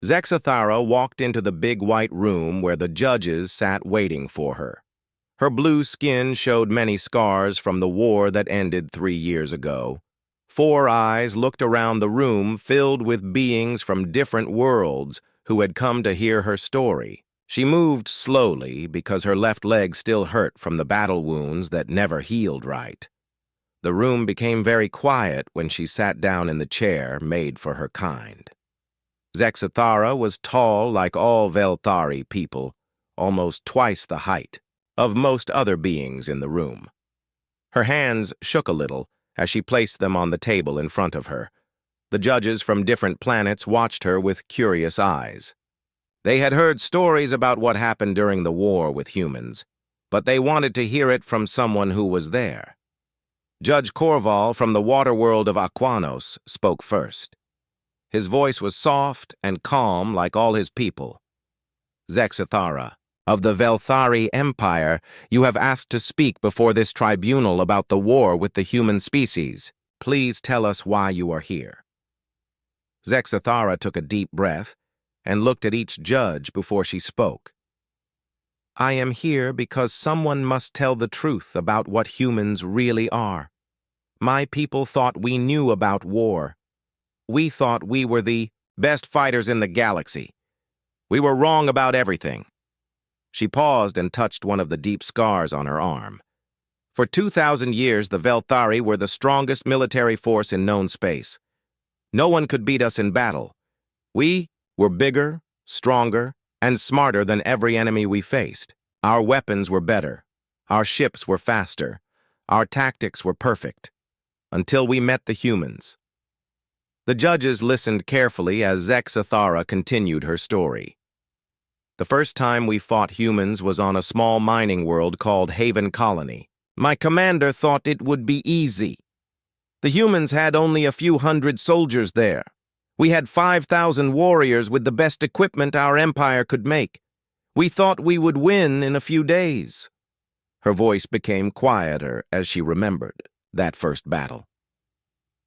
Zexathara walked into the big white room where the judges sat waiting for her. Her blue skin showed many scars from the war that ended 3 years ago. 4 eyes looked around the room filled with beings from different worlds who had come to hear her story. She moved slowly because her left leg still hurt from the battle wounds that never healed right. The room became very quiet when she sat down in the chair made for her kind. Zexathara was tall like all Velthari people, almost twice the height of most other beings in the room. Her hands shook a little as she placed them on the table in front of her. The judges from different planets watched her with curious eyes. They had heard stories about what happened during the war with humans, but they wanted to hear it from someone who was there. Judge Corval from the water world of Aquanos spoke first. His voice was soft and calm like all his people. Zexathara, of the Velthari Empire, you have asked to speak before this tribunal about the war with the human species. Please tell us why you are here. Zexathara took a deep breath and looked at each judge before she spoke. I am here because someone must tell the truth about what humans really are. My people thought we knew about war. We thought we were the best fighters in the galaxy. We were wrong about everything. She paused and touched one of the deep scars on her arm. For 2,000 years, the Velthari were the strongest military force in known space. No one could beat us in battle. We were bigger, stronger, and smarter than every enemy we faced. Our weapons were better. Our ships were faster. Our tactics were perfect. Until we met the humans. The judges listened carefully as Zexathara continued her story. The first time we fought humans was on a small mining world called Haven Colony. My commander thought it would be easy. The humans had only a few hundred soldiers there. We had 5,000 warriors with the best equipment our empire could make. We thought we would win in a few days. Her voice became quieter as she remembered that first battle.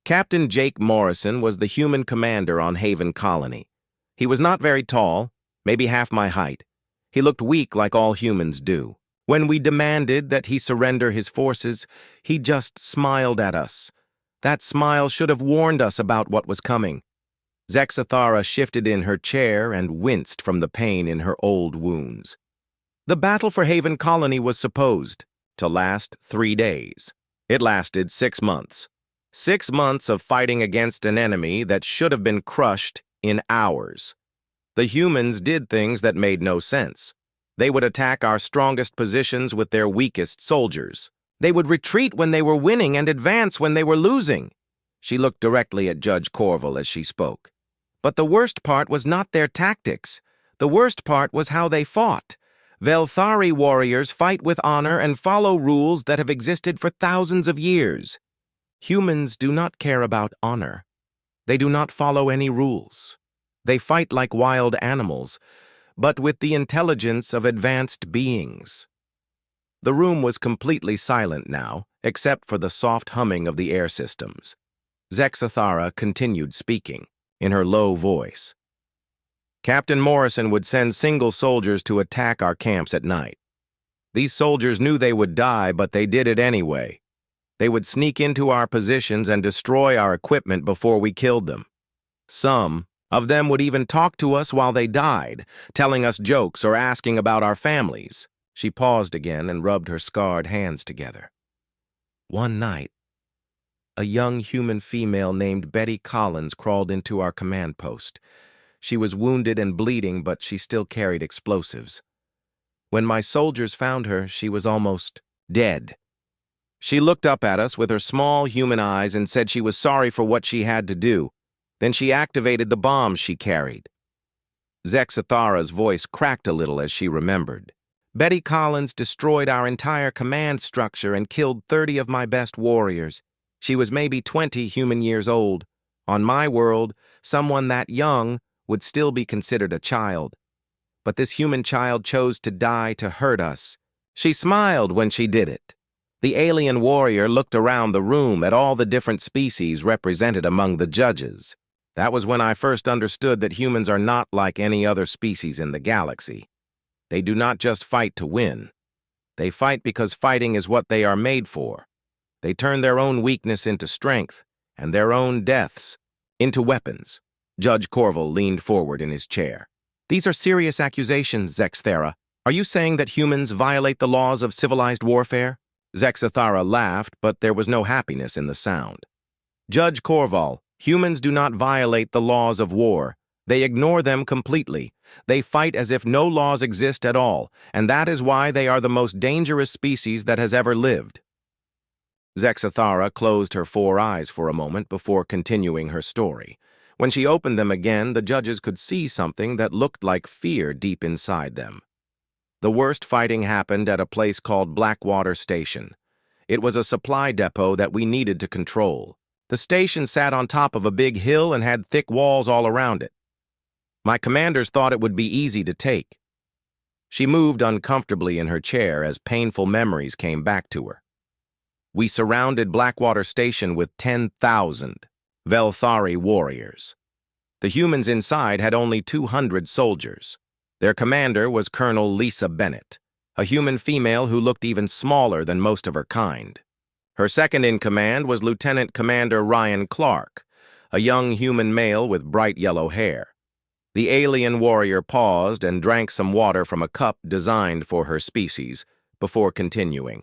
Captain Jake Morrison was the human commander on Haven Colony. He was not very tall, maybe half my height. He looked weak like all humans do. When we demanded that he surrender his forces, he just smiled at us. That smile should have warned us about what was coming. Zexathara shifted in her chair and winced from the pain in her old wounds. The battle for Haven Colony was supposed to last 3 days. It lasted 6 months. 6 months of fighting against an enemy that should have been crushed in hours. The humans did things that made no sense. They would attack our strongest positions with their weakest soldiers. They would retreat when they were winning and advance when they were losing. She looked directly at Judge Corval as she spoke. But the worst part was not their tactics. The worst part was how they fought. Velthari warriors fight with honor and follow rules that have existed for thousands of years. Humans do not care about honor. They do not follow any rules. They fight like wild animals, but with the intelligence of advanced beings. The room was completely silent now, except for the soft humming of the air systems. Zexathara continued speaking, in her low voice. Captain Morrison would send single soldiers to attack our camps at night. These soldiers knew they would die, but they did it anyway. They would sneak into our positions and destroy our equipment before we killed them. Some of them would even talk to us while they died, telling us jokes or asking about our families. She paused again and rubbed her scarred hands together. One night, a young human female named Betty Collins crawled into our command post. She was wounded and bleeding, but she still carried explosives. When my soldiers found her, she was almost dead. She looked up at us with her small human eyes and said she was sorry for what she had to do. Then she activated the bombs she carried. Zexathara's voice cracked a little as she remembered. Betty Collins destroyed our entire command structure and killed 30 of my best warriors. She was maybe 20 human years old. On my world, someone that young would still be considered a child. But this human child chose to die to hurt us. She smiled when she did it. The alien warrior looked around the room at all the different species represented among the judges. That was when I first understood that humans are not like any other species in the galaxy. They do not just fight to win. They fight because fighting is what they are made for. They turn their own weakness into strength, and their own deaths into weapons. Judge Corval leaned forward in his chair. These are serious accusations, Zexthara. Are you saying that humans violate the laws of civilized warfare? Zexthara laughed, but there was no happiness in the sound. Judge Corval, humans do not violate the laws of war. They ignore them completely. They fight as if no laws exist at all, and that is why they are the most dangerous species that has ever lived. Zexthara closed her 4 eyes for a moment before continuing her story. When she opened them again, the judges could see something that looked like fear deep inside them. The worst fighting happened at a place called Blackwater Station. It was a supply depot that we needed to control. The station sat on top of a big hill and had thick walls all around it. My commanders thought it would be easy to take. She moved uncomfortably in her chair as painful memories came back to her. We surrounded Blackwater Station with 10,000 Velthari warriors. The humans inside had only 200 soldiers. Their commander was Colonel Lisa Bennett, a human female who looked even smaller than most of her kind. Her second in command was Lieutenant Commander Ryan Clark, a young human male with bright yellow hair. The alien warrior paused and drank some water from a cup designed for her species before continuing.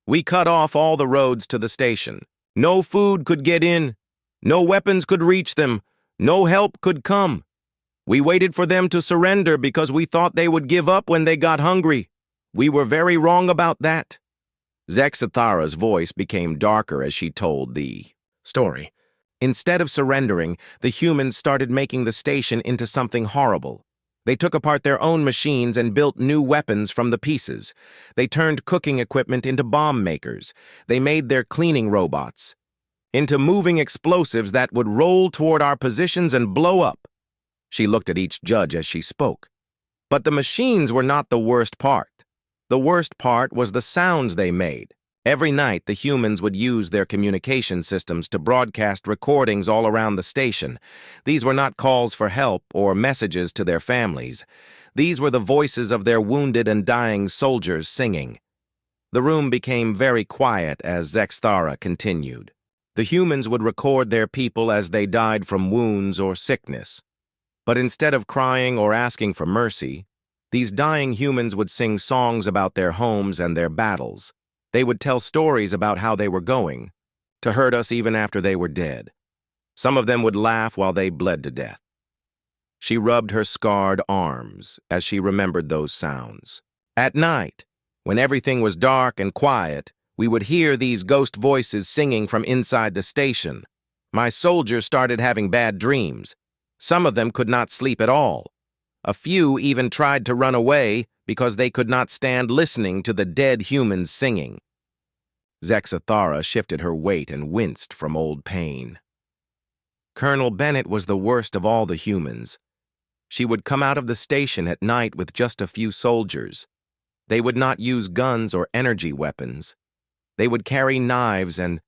We cut off all the roads to the station. No food could get in. No weapons could reach them. No help could come. We waited for them to surrender because we thought they would give up when they got hungry. We were very wrong about that. Zexthara's voice became darker as she told the story. Instead of surrendering, the humans started making the station into something horrible. They took apart their own machines and built new weapons from the pieces. They turned cooking equipment into bomb makers. They made their cleaning robots into moving explosives that would roll toward our positions and blow up. She looked at each judge as she spoke. But the machines were not the worst part. The worst part was the sounds they made. Every night, the humans would use their communication systems to broadcast recordings all around the station. These were not calls for help or messages to their families. These were the voices of their wounded and dying soldiers singing. The room became very quiet as Zexthara continued. The humans would record their people as they died from wounds or sickness. But instead of crying or asking for mercy, these dying humans would sing songs about their homes and their battles. They would tell stories about how they were going, to hurt us even after they were dead. Some of them would laugh while they bled to death. She rubbed her scarred arms as she remembered those sounds. At night, when everything was dark and quiet, we would hear these ghost voices singing from inside the station. My soldiers started having bad dreams. Some of them could not sleep at all. A few even tried to run away because they could not stand listening to the dead humans singing. Zexthara shifted her weight and winced from old pain. Colonel Bennett was the worst of all the humans. She would come out of the station at night with just a few soldiers. They would not use guns or energy weapons. They would carry knives and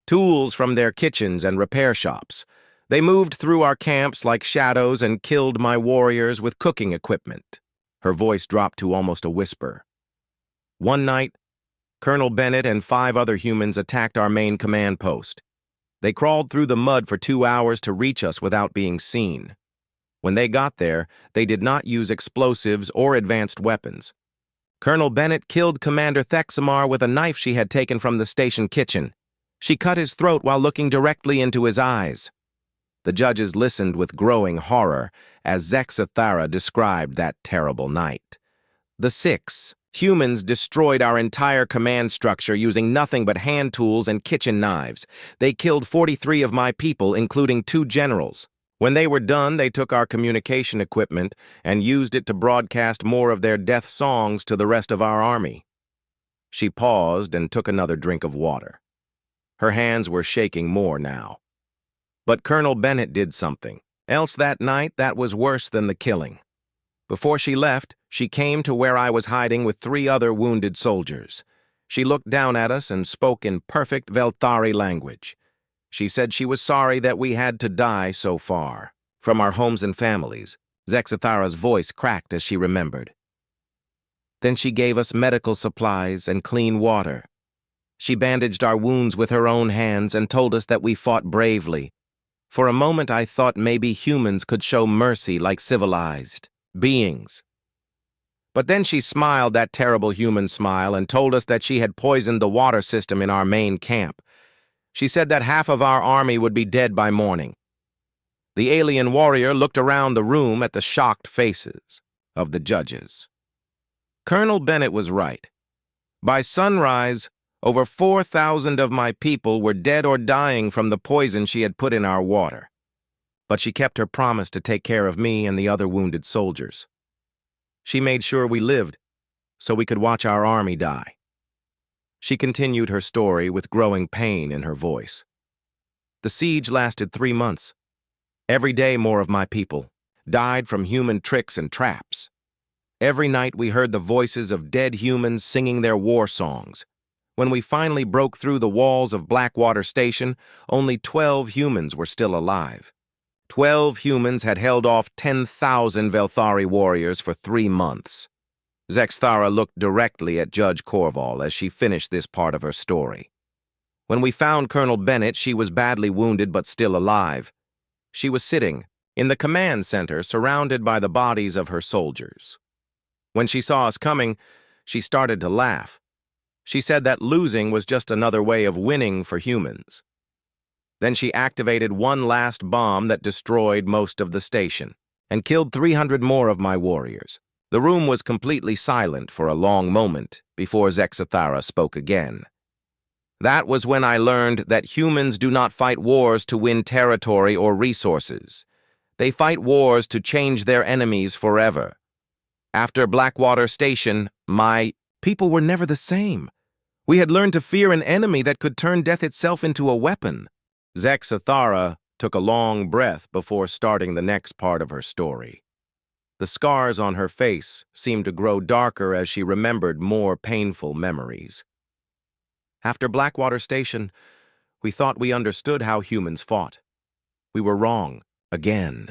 tools from their kitchens and repair shops. They moved through our camps like shadows and killed my warriors with cooking equipment. Her voice dropped to almost a whisper. One night, Colonel Bennett and 5 other humans attacked our main command post. They crawled through the mud for 2 hours to reach us without being seen. When they got there, they did not use explosives or advanced weapons. Colonel Bennett killed Commander Thexamar with a knife she had taken from the station kitchen. She cut his throat while looking directly into his eyes. The judges listened with growing horror as Zexthara described that terrible night. The 6 humans destroyed our entire command structure using nothing but hand tools and kitchen knives. They killed 43 of my people, including 2 generals. When they were done, they took our communication equipment and used it to broadcast more of their death songs to the rest of our army. She paused and took another drink of water. Her hands were shaking more now. But Colonel Bennett did something else that night that was worse than the killing. Before she left, she came to where I was hiding with 3 other wounded soldiers. She looked down at us and spoke in perfect Velthari language. She said she was sorry that we had to die so far from our homes and families. Zexathara's voice cracked as she remembered. Then she gave us medical supplies and clean water. She bandaged our wounds with her own hands and told us that we fought bravely. For a moment I thought maybe humans could show mercy like civilized beings. But then she smiled that terrible human smile and told us that she had poisoned the water system in our main camp. She said that half of our army would be dead by morning. The alien warrior looked around the room at the shocked faces of the judges. Colonel Bennett was right. By sunrise, over 4,000 of my people were dead or dying from the poison she had put in our water. But she kept her promise to take care of me and the other wounded soldiers. She made sure we lived, so we could watch our army die. She continued her story with growing pain in her voice. The siege lasted 3 months. Every day more of my people died from human tricks and traps. Every night we heard the voices of dead humans singing their war songs. When we finally broke through the walls of Blackwater Station, only 12 humans were still alive. 12 humans had held off 10,000 Velthari warriors for 3 months. Zexathara looked directly at Judge Corval as she finished this part of her story. When we found Colonel Bennett, she was badly wounded but still alive. She was sitting in the command center surrounded by the bodies of her soldiers. When she saw us coming, she started to laugh. She said that losing was just another way of winning for humans. Then she activated one last bomb that destroyed most of the station and killed 300 more of my warriors. The room was completely silent for a long moment before Zexathara spoke again. That was when I learned that humans do not fight wars to win territory or resources. They fight wars to change their enemies forever. After Blackwater Station, my people were never the same. We had learned to fear an enemy that could turn death itself into a weapon. Zexathara took a long breath before starting the next part of her story. The scars on her face seemed to grow darker as she remembered more painful memories. After Blackwater Station, we thought we understood how humans fought. We were wrong, again.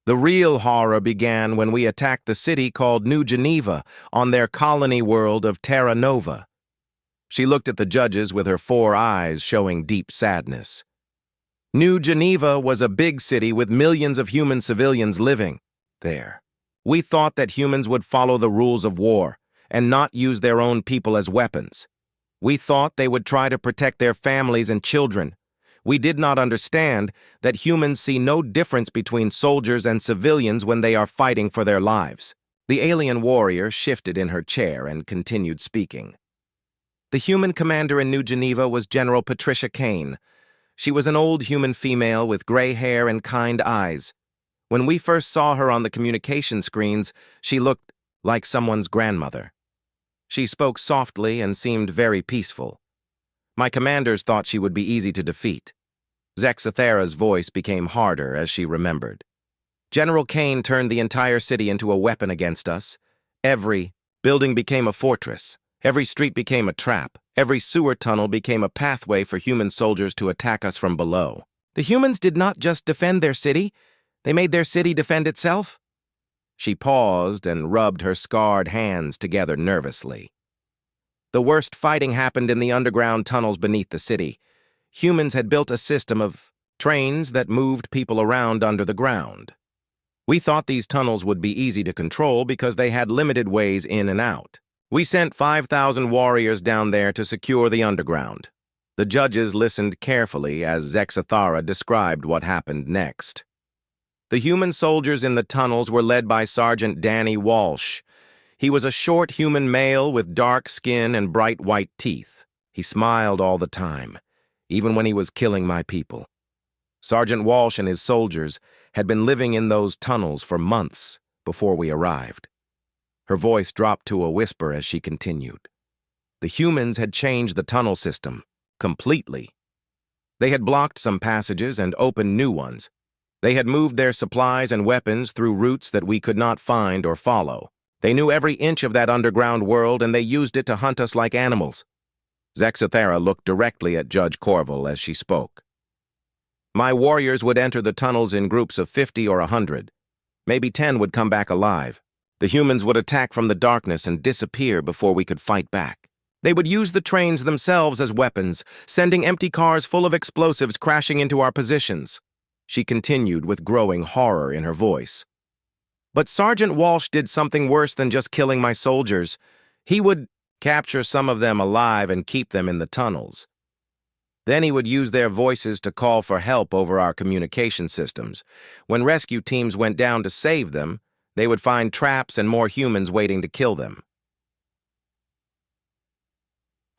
The real horror began when we attacked the city called New Geneva on their colony world of Terra Nova. She looked at the judges with her 4 eyes showing deep sadness. New Geneva was a big city with millions of human civilians living there. We thought that humans would follow the rules of war and not use their own people as weapons. We thought they would try to protect their families and children. We did not understand that humans see no difference between soldiers and civilians when they are fighting for their lives. The alien warrior shifted in her chair and continued speaking. The human commander in New Geneva was General Patricia Kane. She was an old human female with gray hair and kind eyes. When we first saw her on the communication screens, she looked like someone's grandmother. She spoke softly and seemed very peaceful. My commanders thought she would be easy to defeat. Zexathara's voice became harder as she remembered. General Kane turned the entire city into a weapon against us. Every building became a fortress. Every street became a trap. Every sewer tunnel became a pathway for human soldiers to attack us from below. The humans did not just defend their city, they made their city defend itself. She paused and rubbed her scarred hands together nervously. The worst fighting happened in the underground tunnels beneath the city. Humans had built a system of trains that moved people around under the ground. We thought these tunnels would be easy to control because they had limited ways in and out. We sent 5,000 warriors down there to secure the underground. The judges listened carefully as Zexathara described what happened next. The human soldiers in the tunnels were led by Sergeant Danny Walsh. He was a short human male with dark skin and bright white teeth. He smiled all the time, even when he was killing my people. Sergeant Walsh and his soldiers had been living in those tunnels for months before we arrived. Her voice dropped to a whisper as she continued. The humans had changed the tunnel system completely. They had blocked some passages and opened new ones. They had moved their supplies and weapons through routes that we could not find or follow. They knew every inch of that underground world, and they used it to hunt us like animals. Zexathara looked directly at Judge Corval as she spoke. My warriors would enter the tunnels in groups of 50 or 100. Maybe 10 would come back alive. The humans would attack from the darkness and disappear before we could fight back. They would use the trains themselves as weapons, sending empty cars full of explosives crashing into our positions. She continued with growing horror in her voice. But Sergeant Walsh did something worse than just killing my soldiers. He would capture some of them alive and keep them in the tunnels. Then he would use their voices to call for help over our communication systems. When rescue teams went down to save them, they would find traps and more humans waiting to kill them.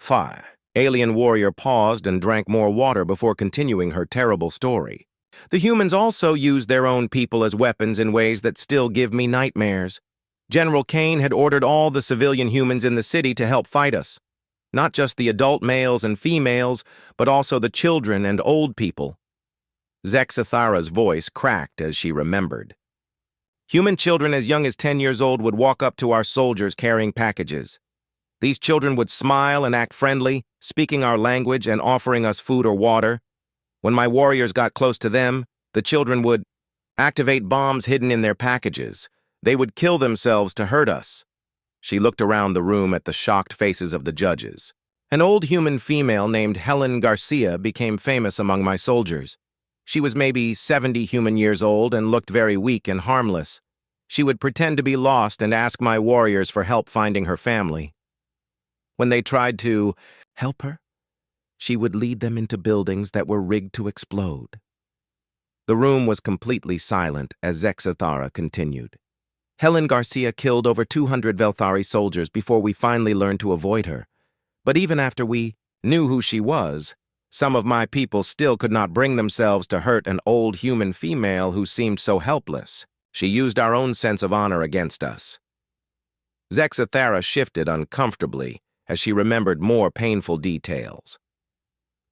HFY. Alien warrior paused and drank more water before continuing her terrible story. The humans also used their own people as weapons in ways that still give me nightmares. General Kane had ordered all the civilian humans in the city to help fight us. Not just the adult males and females, but also the children and old people. Zexathara's voice cracked as she remembered. Human children as young as 10 years old would walk up to our soldiers carrying packages. These children would smile and act friendly, speaking our language and offering us food or water. When my warriors got close to them, the children would activate bombs hidden in their packages. They would kill themselves to hurt us. She looked around the room at the shocked faces of the judges. An old human female named Helen Garcia became famous among my soldiers. She was maybe 70 human years old and looked very weak and harmless. She would pretend to be lost and ask my warriors for help finding her family. When they tried to help her, she would lead them into buildings that were rigged to explode. The room was completely silent as Zexathara continued. Helen Garcia killed over 200 Velthari soldiers before we finally learned to avoid her. But even after we knew who she was, some of my people still could not bring themselves to hurt an old human female who seemed so helpless. She used our own sense of honor against us. Zexathara shifted uncomfortably as she remembered more painful details.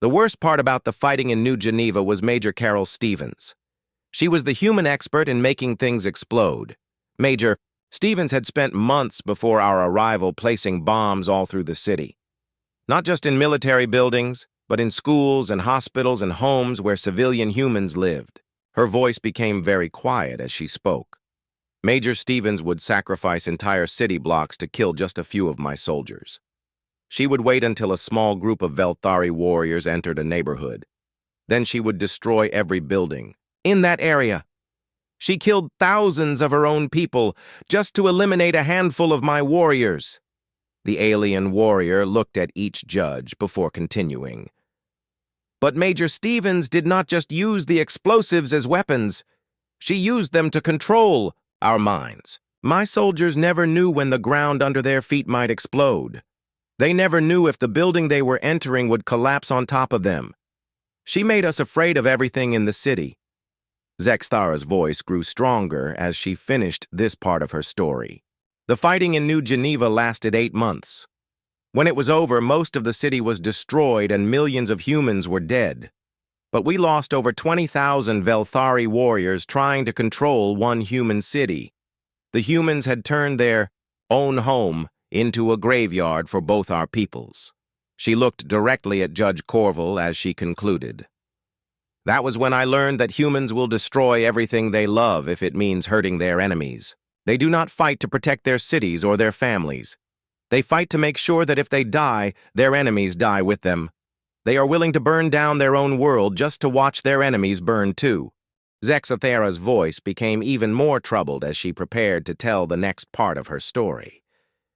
The worst part about the fighting in New Geneva was Major Carol Stevens. She was the human expert in making things explode. Major Stevens had spent months before our arrival placing bombs all through the city. Not just in military buildings, but in schools and hospitals and homes where civilian humans lived. Her voice became very quiet as she spoke. Major Stevens would sacrifice entire city blocks to kill just a few of my soldiers. She would wait until a small group of Velthari warriors entered a neighborhood. Then she would destroy every building in that area. She killed thousands of her own people just to eliminate a handful of my warriors. The alien warrior looked at each judge before continuing. But Major Stevens did not just use the explosives as weapons. She used them to control our minds. My soldiers never knew when the ground under their feet might explode. They never knew if the building they were entering would collapse on top of them. She made us afraid of everything in the city. Zexathara's voice grew stronger as she finished this part of her story. The fighting in New Geneva lasted 8 months. When it was over, most of the city was destroyed and millions of humans were dead. But we lost over 20,000 Velthari warriors trying to control one human city. The humans had turned their own home into a graveyard for both our peoples. She looked directly at Judge Corville as she concluded. That was when I learned that humans will destroy everything they love if it means hurting their enemies. They do not fight to protect their cities or their families. They fight to make sure that if they die, their enemies die with them. They are willing to burn down their own world just to watch their enemies burn too. Zexathara's voice became even more troubled as she prepared to tell the next part of her story.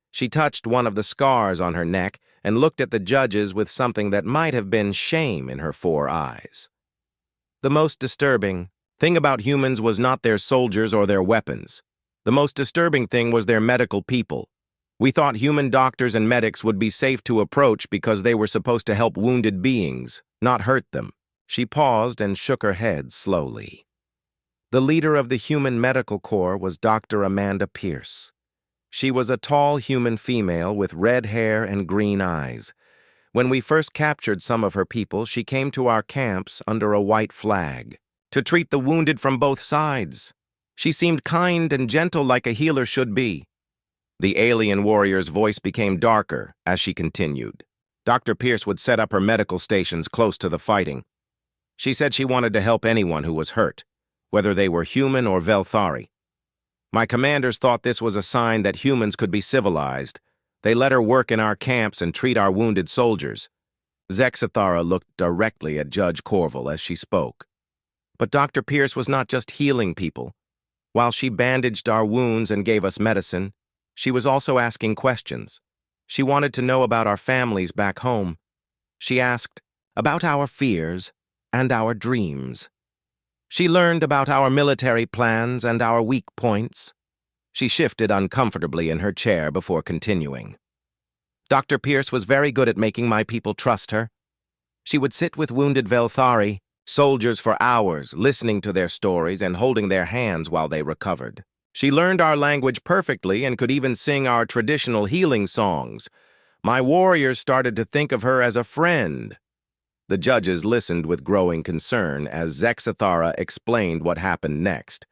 She touched one of the scars on her neck and looked at the judges with something that might have been shame in her 4 eyes. The most disturbing thing about humans was not their soldiers or their weapons. The most disturbing thing was their medical people. We thought human doctors and medics would be safe to approach because they were supposed to help wounded beings, not hurt them. She paused and shook her head slowly. The leader of the Human Medical Corps was Dr. Amanda Pierce. She was a tall human female with red hair and green eyes. When we first captured some of her people, she came to our camps under a white flag to treat the wounded from both sides. She seemed kind and gentle like a healer should be. The alien warrior's voice became darker as she continued. Dr. Pierce would set up her medical stations close to the fighting. She said she wanted to help anyone who was hurt, whether they were human or Velthari. My commanders thought this was a sign that humans could be civilized. They let her work in our camps and treat our wounded soldiers. Zexathara looked directly at Judge Corval as she spoke. But Dr. Pierce was not just healing people. While she bandaged our wounds and gave us medicine, she was also asking questions. She wanted to know about our families back home. She asked about our fears and our dreams. She learned about our military plans and our weak points. She shifted uncomfortably in her chair before continuing. Dr. Pierce was very good at making my people trust her. She would sit with wounded Velthari, soldiers for hours, listening to their stories and holding their hands while they recovered. She learned our language perfectly and could even sing our traditional healing songs. My warriors started to think of her as a friend. The judges listened with growing concern as Zexathara explained what happened next.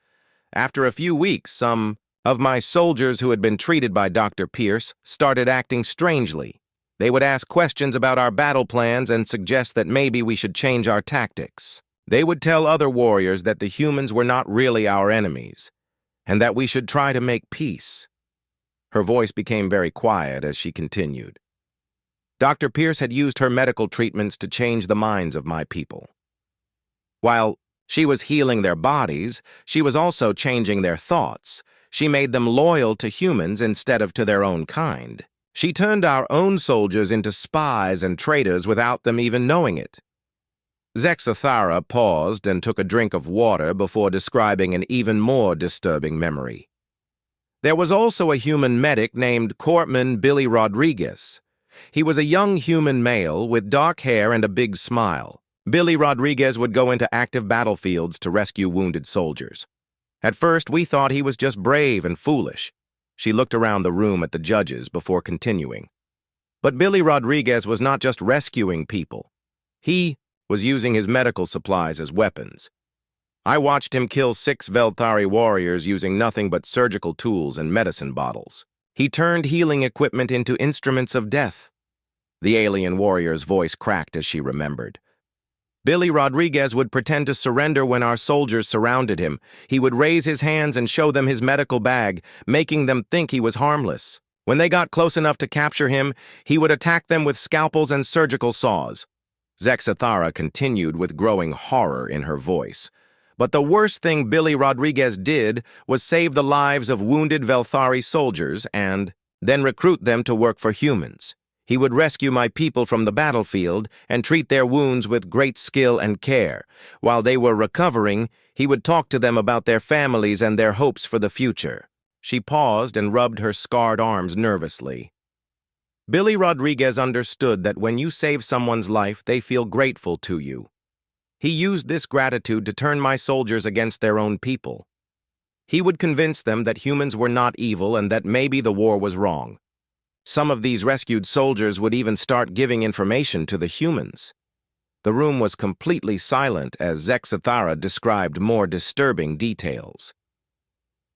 After a few weeks, some of my soldiers who had been treated by Dr. Pierce started acting strangely. They would ask questions about our battle plans and suggest that maybe we should change our tactics. They would tell other warriors that the humans were not really our enemies, and that we should try to make peace. Her voice became very quiet as she continued. Dr. Pierce had used her medical treatments to change the minds of my people. While she was healing their bodies, she was also changing their thoughts. She made them loyal to humans instead of to their own kind. She turned our own soldiers into spies and traitors without them even knowing it. Zexathara paused and took a drink of water before describing an even more disturbing memory. There was also a human medic named Corpsman Billy Rodriguez. He was a young human male with dark hair and a big smile. Billy Rodriguez would go into active battlefields to rescue wounded soldiers. At first, we thought he was just brave and foolish. She looked around the room at the judges before continuing. But Billy Rodriguez was not just rescuing people. He was using his medical supplies as weapons. I watched him kill 6 Velthari warriors using nothing but surgical tools and medicine bottles. He turned healing equipment into instruments of death. The alien warrior's voice cracked as she remembered. Billy Rodriguez would pretend to surrender when our soldiers surrounded him. He would raise his hands and show them his medical bag, making them think he was harmless. When they got close enough to capture him, he would attack them with scalpels and surgical saws. Zexathara continued with growing horror in her voice. But the worst thing Billy Rodriguez did was save the lives of wounded Velthari soldiers and then recruit them to work for humans. He would rescue my people from the battlefield and treat their wounds with great skill and care. While they were recovering, he would talk to them about their families and their hopes for the future. She paused and rubbed her scarred arms nervously. Billy Rodriguez understood that when you save someone's life, they feel grateful to you. He used this gratitude to turn my soldiers against their own people. He would convince them that humans were not evil and that maybe the war was wrong. Some of these rescued soldiers would even start giving information to the humans. The room was completely silent as Zexathara described more disturbing details.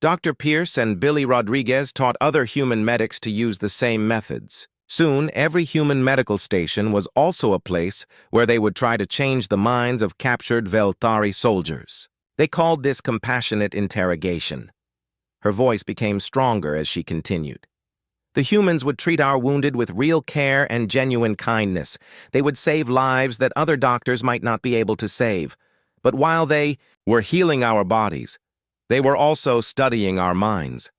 Dr. Pierce and Billy Rodriguez taught other human medics to use the same methods. Soon, every human medical station was also a place where they would try to change the minds of captured Velthari soldiers. They called this compassionate interrogation. Her voice became stronger as she continued. The humans would treat our wounded with real care and genuine kindness. They would save lives that other doctors might not be able to save. But while they were healing our bodies, they were also studying our minds.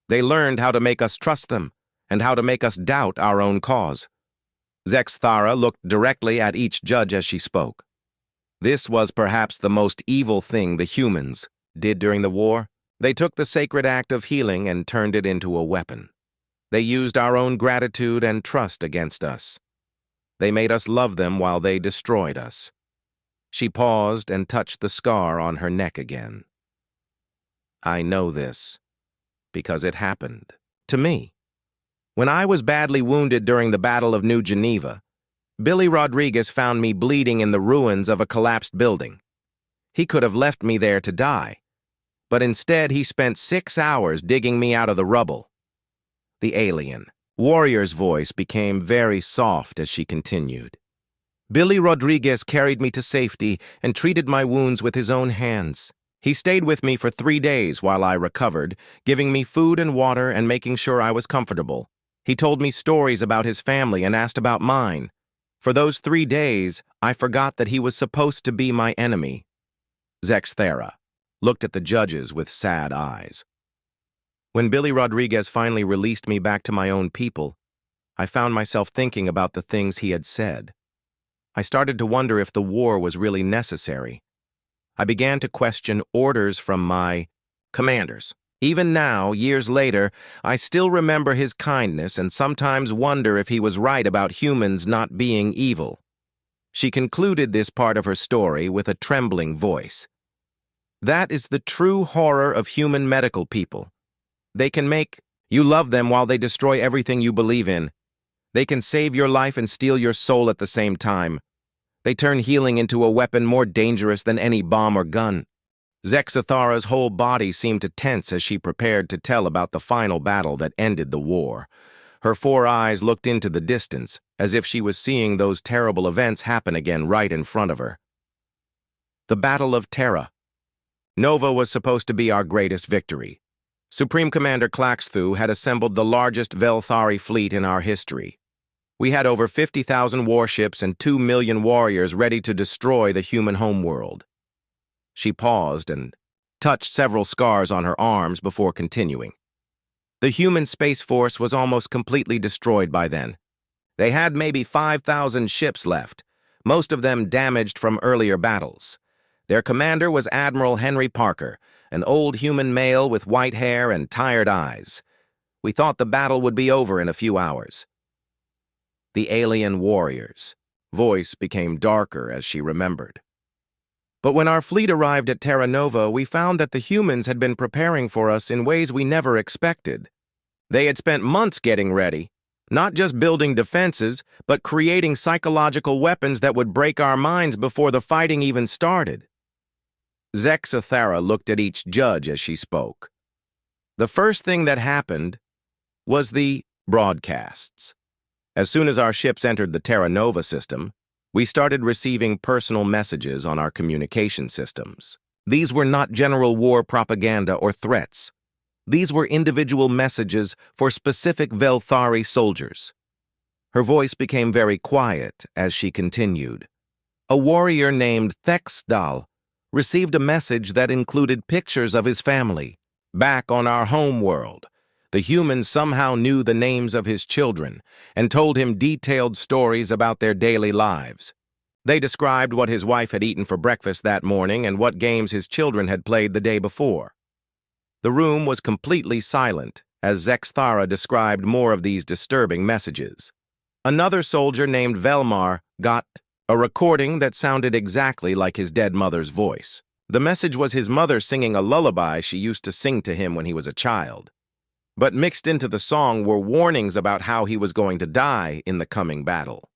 They learned how to make us trust them and how to make us doubt our own cause. Zexathara looked directly at each judge as she spoke. This was perhaps the most evil thing the humans did during the war. They took the sacred act of healing and turned it into a weapon. They used our own gratitude and trust against us. They made us love them while they destroyed us. She paused and touched the scar on her neck again. I know this because it happened to me. When I was badly wounded during the Battle of New Geneva, Billy Rodriguez found me bleeding in the ruins of a collapsed building. He could have left me there to die, but instead he spent 6 hours digging me out of the rubble. The alien warrior's voice became very soft as she continued. Billy Rodriguez carried me to safety and treated my wounds with his own hands. He stayed with me for 3 days while I recovered, giving me food and water and making sure I was comfortable. He told me stories about his family and asked about mine. For those 3 days, I forgot that he was supposed to be my enemy. Zexthera looked at the judges with sad eyes. When Billy Rodriguez finally released me back to my own people, I found myself thinking about the things he had said. I started to wonder if the war was really necessary. I began to question orders from my commanders. Even now, years later, I still remember his kindness and sometimes wonder if he was right about humans not being evil. She concluded this part of her story with a trembling voice. That is the true horror of human medical people. They can make you love them while they destroy everything you believe in. They can save your life and steal your soul at the same time. They turn healing into a weapon more dangerous than any bomb or gun. Zexthara's whole body seemed to tense as she prepared to tell about the final battle that ended the war. Her 4 eyes looked into the distance, as if she was seeing those terrible events happen again right in front of her. The Battle of Terra. Nova was supposed to be our greatest victory. Supreme Commander Klaxthu had assembled the largest Velthari fleet in our history. We had over 50,000 warships and 2 million warriors ready to destroy the human homeworld. She paused and touched several scars on her arms before continuing. The human space force was almost completely destroyed by then. They had maybe 5,000 ships left, most of them damaged from earlier battles. Their commander was Admiral Henry Parker, an old human male with white hair and tired eyes. We thought the battle would be over in a few hours. The alien warriors. Voice became darker as she remembered. But when our fleet arrived at Terra Nova, we found that the humans had been preparing for us in ways we never expected. They had spent months getting ready, not just building defenses, but creating psychological weapons that would break our minds before the fighting even started. Zexthara looked at each judge as she spoke. The first thing that happened was the broadcasts. As soon as our ships entered the Terra Nova system, we started receiving personal messages on our communication systems. These were not general war propaganda or threats. These were individual messages for specific Velthari soldiers. Her voice became very quiet as she continued. A warrior named Thexdal received a message that included pictures of his family. Back on our home world, the humans somehow knew the names of his children and told him detailed stories about their daily lives. They described what his wife had eaten for breakfast that morning and what games his children had played the day before. The room was completely silent as Zexthara described more of these disturbing messages. Another soldier named Velmar got a recording that sounded exactly like his dead mother's voice. The message was his mother singing a lullaby she used to sing to him when he was a child. But mixed into the song were warnings about how he was going to die in the coming battle.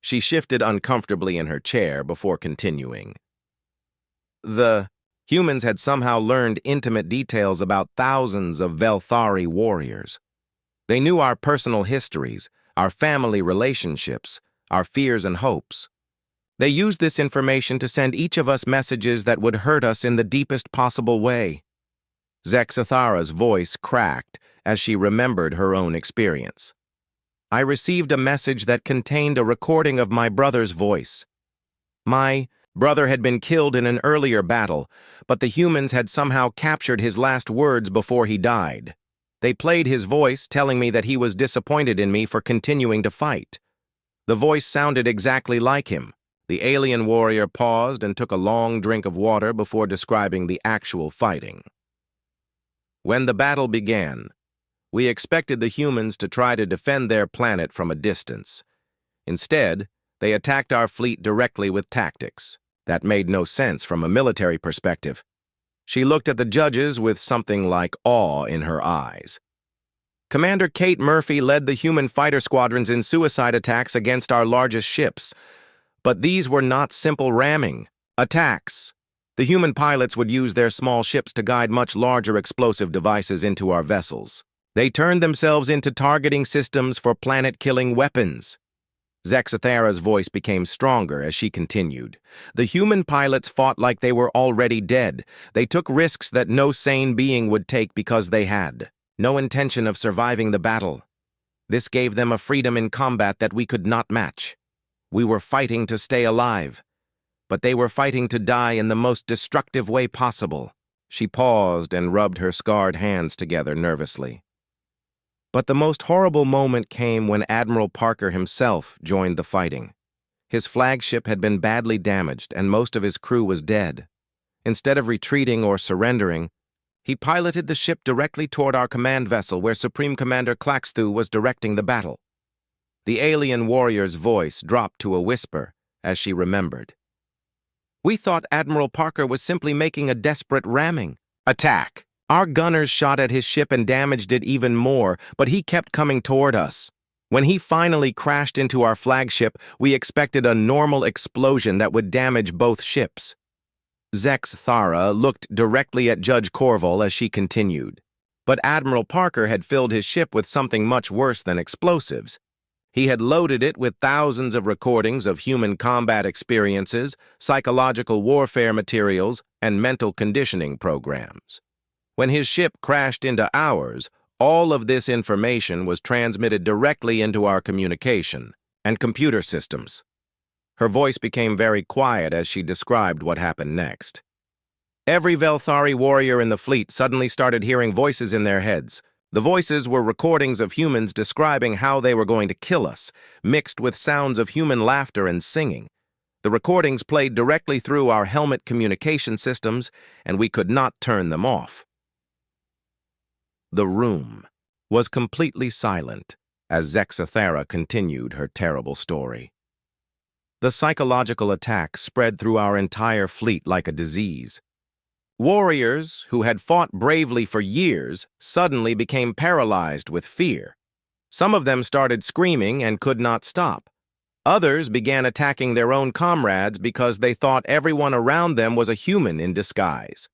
She shifted uncomfortably in her chair before continuing. The humans had somehow learned intimate details about thousands of Velthari warriors. They knew our personal histories, our family relationships, our fears and hopes. They used this information to send each of us messages that would hurt us in the deepest possible way. Zexthara's voice cracked as she remembered her own experience. I received a message that contained a recording of my brother's voice. My brother had been killed in an earlier battle, but the humans had somehow captured his last words before he died. They played his voice, telling me that he was disappointed in me for continuing to fight. The voice sounded exactly like him. The alien warrior paused and took a long drink of water before describing the actual fighting. When the battle began, we expected the humans to try to defend their planet from a distance. Instead, they attacked our fleet directly with tactics. That made no sense from a military perspective. She looked at the judges with something like awe in her eyes. Commander Kate Murphy led the human fighter squadrons in suicide attacks against our largest ships. But these were not simple ramming attacks. The human pilots would use their small ships to guide much larger explosive devices into our vessels. They turned themselves into targeting systems for planet-killing weapons. Zexathera's voice became stronger as she continued. The human pilots fought like they were already dead. They took risks that no sane being would take because they had no intention of surviving the battle. This gave them a freedom in combat that we could not match. We were fighting to stay alive, but they were fighting to die in the most destructive way possible. She paused and rubbed her scarred hands together nervously. But the most horrible moment came when Admiral Parker himself joined the fighting. His flagship had been badly damaged and most of his crew was dead. Instead of retreating or surrendering, he piloted the ship directly toward our command vessel where Supreme Commander Claxthu was directing the battle. The alien warrior's voice dropped to a whisper as she remembered. We thought Admiral Parker was simply making a desperate ramming attack. Our gunners shot at his ship and damaged it even more, but he kept coming toward us. When he finally crashed into our flagship, we expected a normal explosion that would damage both ships. Zexathera looked directly at Judge Corval as she continued. But Admiral Parker had filled his ship with something much worse than explosives. He had loaded it with thousands of recordings of human combat experiences, psychological warfare materials, and mental conditioning programs. When his ship crashed into ours, all of this information was transmitted directly into our communication and computer systems. Her voice became very quiet as she described what happened next. Every Velthari warrior in the fleet suddenly started hearing voices in their heads. The voices were recordings of humans describing how they were going to kill us, mixed with sounds of human laughter and singing. The recordings played directly through our helmet communication systems, and we could not turn them off. The room was completely silent as Zexathera continued her terrible story. The psychological attack spread through our entire fleet like a disease. Warriors who had fought bravely for years suddenly became paralyzed with fear. Some of them started screaming and could not stop. Others began attacking their own comrades because they thought everyone around them was a human in disguise.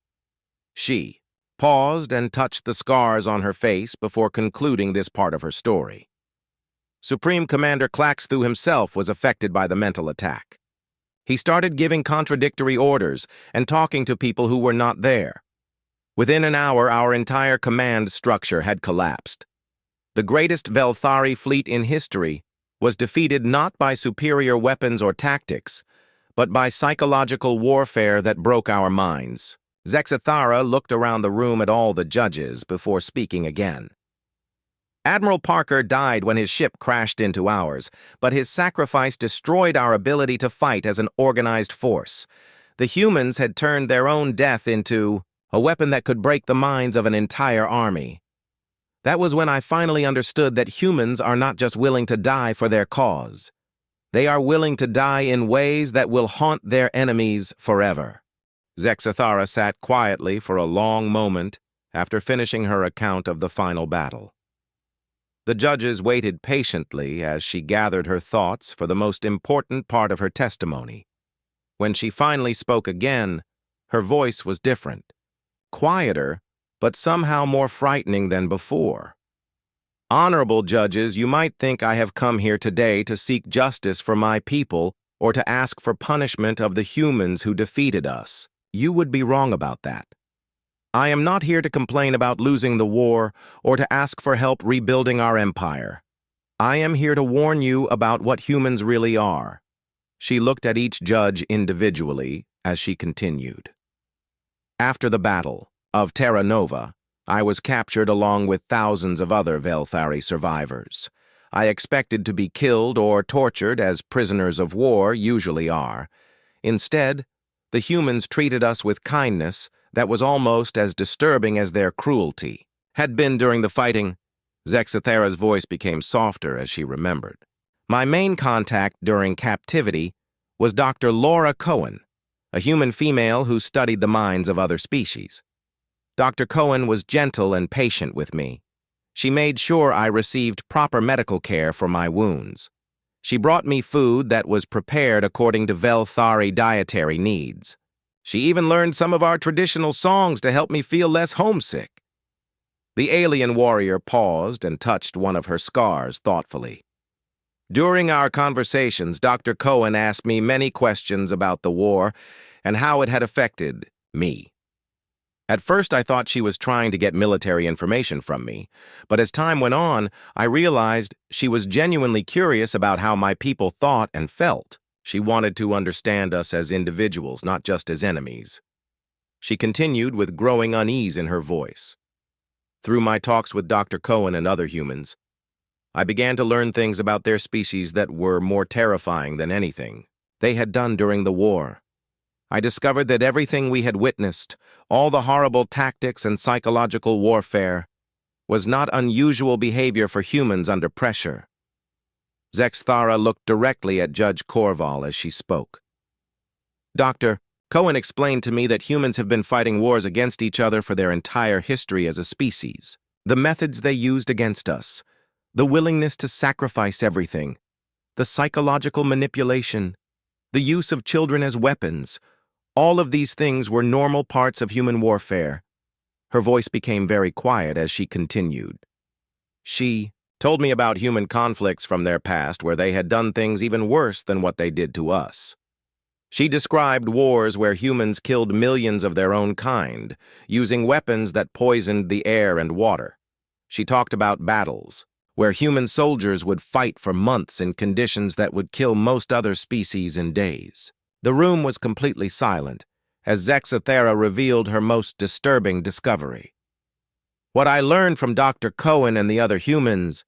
She paused and touched the scars on her face before concluding this part of her story. Supreme Commander Claxthu himself was affected by the mental attack. He started giving contradictory orders and talking to people who were not there. Within an hour, our entire command structure had collapsed. The greatest Velthari fleet in history was defeated not by superior weapons or tactics, but by psychological warfare that broke our minds. Zexathera looked around the room at all the judges before speaking again. Admiral Parker died when his ship crashed into ours, but his sacrifice destroyed our ability to fight as an organized force. The humans had turned their own death into a weapon that could break the minds of an entire army. That was when I finally understood that humans are not just willing to die for their cause. They are willing to die in ways that will haunt their enemies forever. Zexathera sat quietly for a long moment after finishing her account of the final battle. The judges waited patiently as she gathered her thoughts for the most important part of her testimony. When she finally spoke again, her voice was different, quieter, but somehow more frightening than before. Honorable judges, you might think I have come here today to seek justice for my people or to ask for punishment of the humans who defeated us. You would be wrong about that. I am not here to complain about losing the war or to ask for help rebuilding our empire. I am here to warn you about what humans really are. She looked at each judge individually as she continued. After the battle of Terra Nova, I was captured along with thousands of other Velthari survivors. I expected to be killed or tortured as prisoners of war usually are. Instead, the humans treated us with kindness that was almost as disturbing as their cruelty had been during the fighting. Zexathera's voice became softer as she remembered. My main contact during captivity was Dr. Laura Cohen, a human female who studied the minds of other species. Dr. Cohen was gentle and patient with me. She made sure I received proper medical care for my wounds. She brought me food that was prepared according to Velthari dietary needs. She even learned some of our traditional songs to help me feel less homesick. The alien warrior paused and touched one of her scars thoughtfully. During our conversations, Dr. Cohen asked me many questions about the war and how it had affected me. At first, I thought she was trying to get military information from me, but as time went on, I realized she was genuinely curious about how my people thought and felt. She wanted to understand us as individuals, not just as enemies. She continued with growing unease in her voice. Through my talks with Dr. Cohen and other humans, I began to learn things about their species that were more terrifying than anything they had done during the war. I discovered that everything we had witnessed, all the horrible tactics and psychological warfare, was not unusual behavior for humans under pressure. Zexthara looked directly at Judge Corval as she spoke. Dr. Cohen explained to me that humans have been fighting wars against each other for their entire history as a species. The methods they used against us, the willingness to sacrifice everything, the psychological manipulation, the use of children as weapons, all of these things were normal parts of human warfare. Her voice became very quiet as she continued. She told me about human conflicts from their past where they had done things even worse than what they did to us. She described wars where humans killed millions of their own kind, using weapons that poisoned the air and water. She talked about battles where human soldiers would fight for months in conditions that would kill most other species in days. The room was completely silent as Zexthara revealed her most disturbing discovery. What I learned from Dr. Cohen and the other humans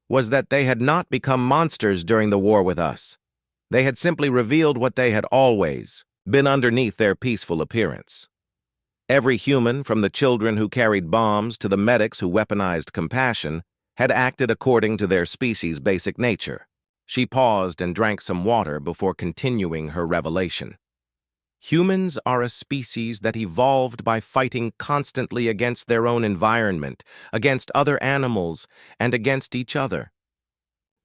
was that they had not become monsters during the war with us. They had simply revealed what they had always been underneath their peaceful appearance. Every human, from the children who carried bombs to the medics who weaponized compassion, had acted according to their species' basic nature. She paused and drank some water before continuing her revelation. Humans are a species that evolved by fighting constantly against their own environment, against other animals, and against each other.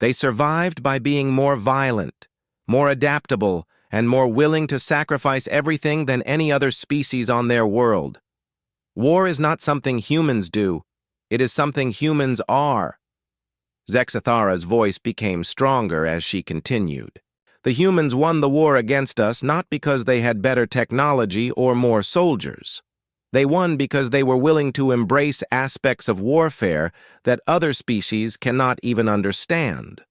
They survived by being more violent, more adaptable, and more willing to sacrifice everything than any other species on their world. War is not something humans do, it is something humans are. Zexthara's voice became stronger as she continued. The humans won the war against us not because they had better technology or more soldiers. They won because they were willing to embrace aspects of warfare that other species cannot even understand.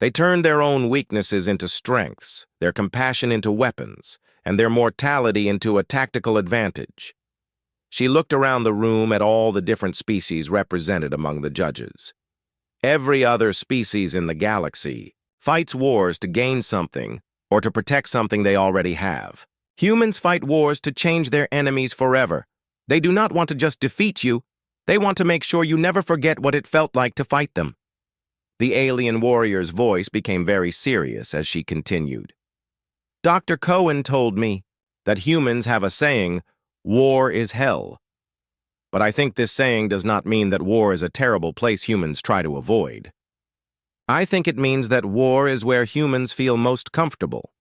They turned their own weaknesses into strengths, their compassion into weapons, and their mortality into a tactical advantage. She looked around the room at all the different species represented among the judges. Every other species in the galaxy fights wars to gain something or to protect something they already have. Humans fight wars to change their enemies forever. They do not want to just defeat you. They want to make sure you never forget what it felt like to fight them. The alien warrior's voice became very serious as she continued. Dr. Cohen told me that humans have a saying, "War is hell." But I think this saying does not mean that war is a terrible place humans try to avoid. I think it means that war is where humans feel most comfortable,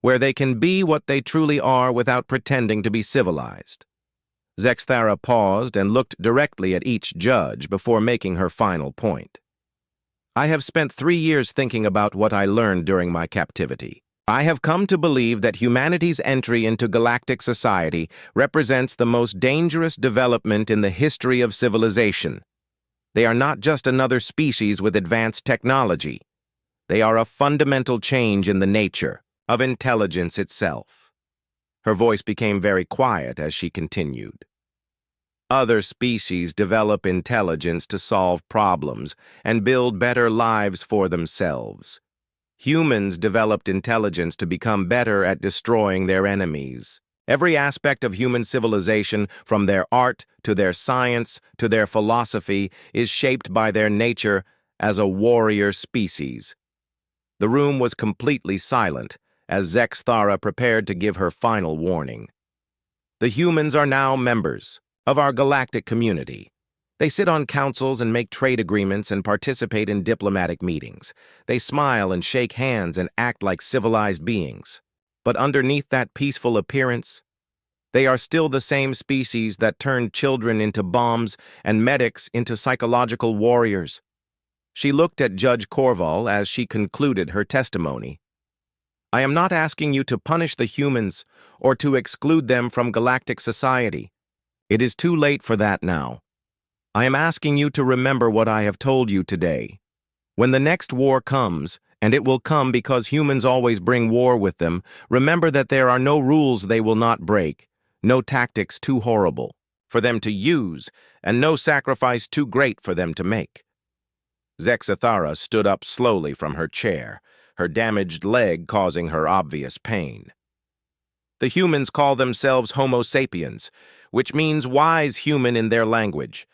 where they can be what they truly are without pretending to be civilized. Zexthara paused and looked directly at each judge before making her final point. I have spent 3 years thinking about what I learned during my captivity. I have come to believe that humanity's entry into galactic society represents the most dangerous development in the history of civilization. They are not just another species with advanced technology. They are a fundamental change in the nature of intelligence itself. Her voice became very quiet as she continued. Other species develop intelligence to solve problems and build better lives for themselves. Humans developed intelligence to become better at destroying their enemies. Every aspect of human civilization, from their art to their science to their philosophy, is shaped by their nature as a warrior species. The room was completely silent as Zexthara prepared to give her final warning. The humans are now members of our galactic community. They sit on councils and make trade agreements and participate in diplomatic meetings. They smile and shake hands and act like civilized beings. But underneath that peaceful appearance, they are still the same species that turned children into bombs and medics into psychological warriors. She looked at Judge Corval as she concluded her testimony. I am not asking you to punish the humans or to exclude them from galactic society. It is too late for that now. I am asking you to remember what I have told you today. When the next war comes, and it will come because humans always bring war with them, remember that there are no rules they will not break, no tactics too horrible for them to use, and no sacrifice too great for them to make. Zexathara stood up slowly from her chair, her damaged leg causing her obvious pain. The humans call themselves Homo sapiens, which means wise human in their language.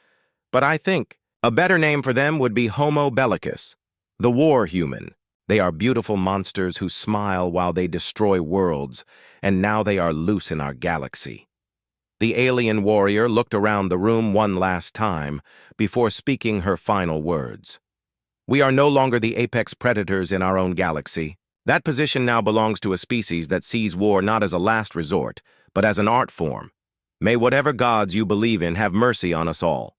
But I think a better name for them would be Homo bellicus, the war human. They are beautiful monsters who smile while they destroy worlds, and now they are loose in our galaxy. The alien warrior looked around the room one last time before speaking her final words. We are no longer the apex predators in our own galaxy. That position now belongs to a species that sees war not as a last resort, but as an art form. May whatever gods you believe in have mercy on us all.